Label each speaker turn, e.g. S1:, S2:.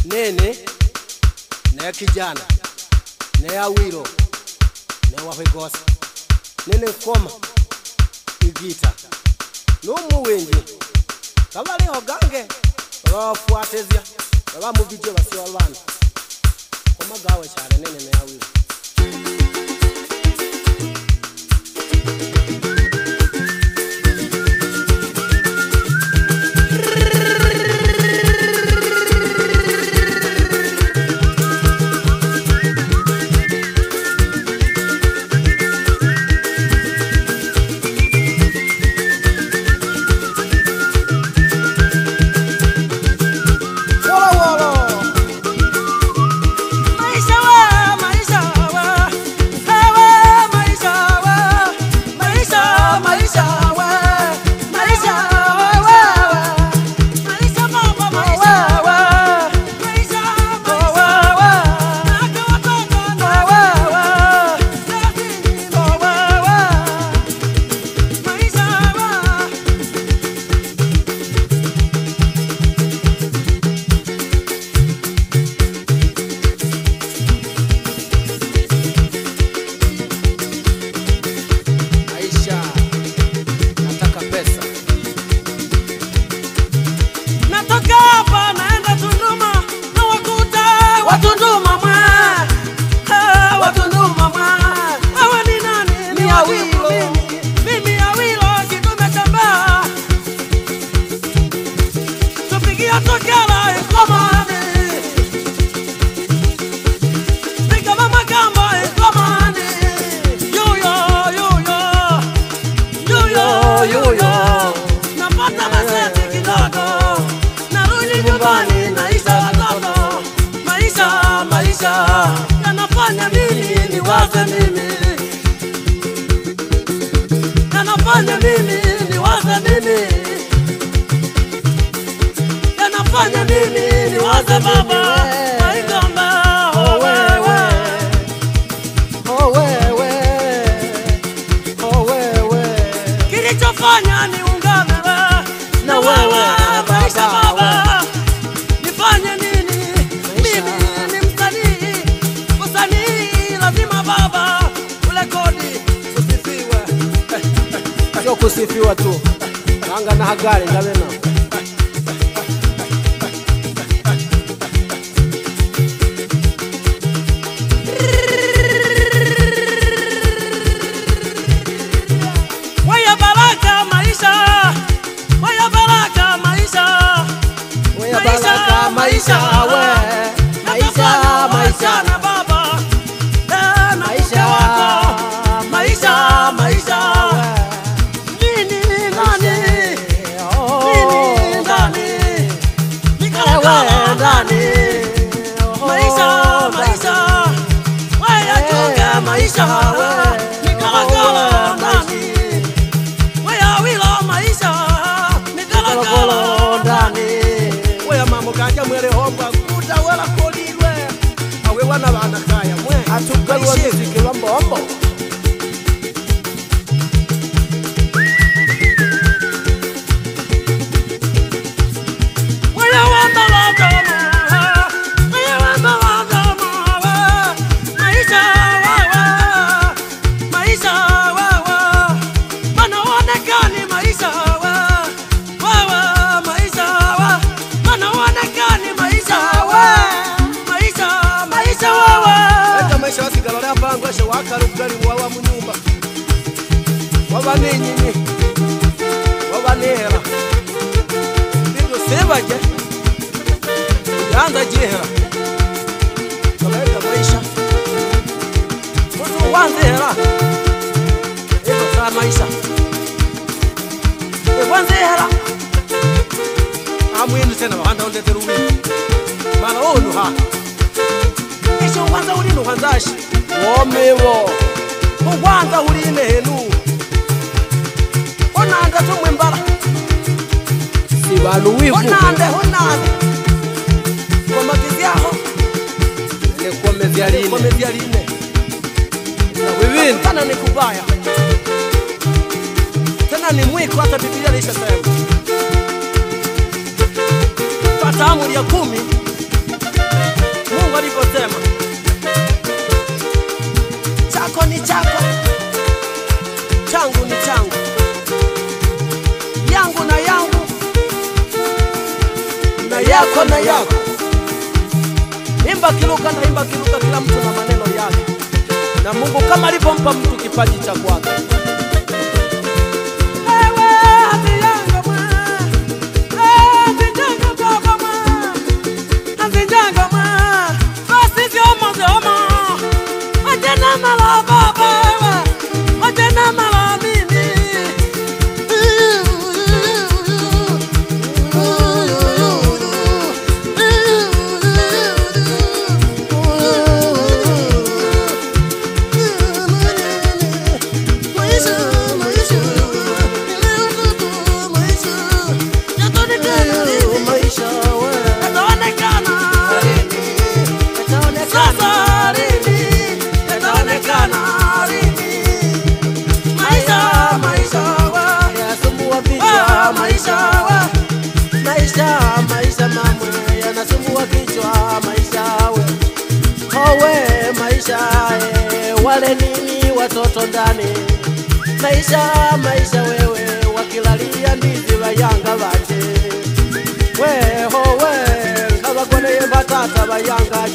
S1: nene na kijana na Awilo na Wahwegosa nene Nkoma igita numu wengi kabale ogange bafuatezia babamu video basio abana komagawe cyane nene na Awilo. Yanafanya mimi niwaze mimi, yanafanya mimi niwaze mimi, yanafanya mimi niwaze baba Maigomba. Oh wewe, oh wewe, oh wewe, kilichofanya niungane na wewe maisha baba, nifanye nini mimi? Baba ule kodi kusifiwa sio kusifiwa tu anga na Hagari ndabena waya baraka maisha, waya baraka maisha, waya baraka maisha, we maisha maisha na baba wana bana kaya mwe atukalwa muziki wa mbombo waya wamba wadama waya wamba wadama maisha wawa maisha wawa wanaonekana maisha wawa maisha wawa wanaonekana maisha wawa maisha wasigala yapangwa she wakarugari wawa munyumba wabanenyinyi wabanera ndio sebaje yanda jehera kabaika maisha mtu wanzera eko sa maisha wanzera amwini tena wanda ondete rubi bana onu ha isho wanza uri no hanzashi womewo kwanza uri nehenu onanda tumwe mbara sibanu wivu onande komagezi aho ne komezi aline wewe tena ni kubaya tena ni mwiko hata Biblia inasema pata amri ya 10 ni chako, changu ni changu, yangu na yangu, na yako na yako. Imba kiluka na imba kiluka, kila mtu na maneno yake, na Mungu kama alivyompa mtu kipaji cha kwake. Maisha mamwe yanasumbua kichwa, maisha we owe, maisha wale nini watoto ndani, maisha wewe wakilalia ndizi bayanga banje we owe kabagone batata bayanga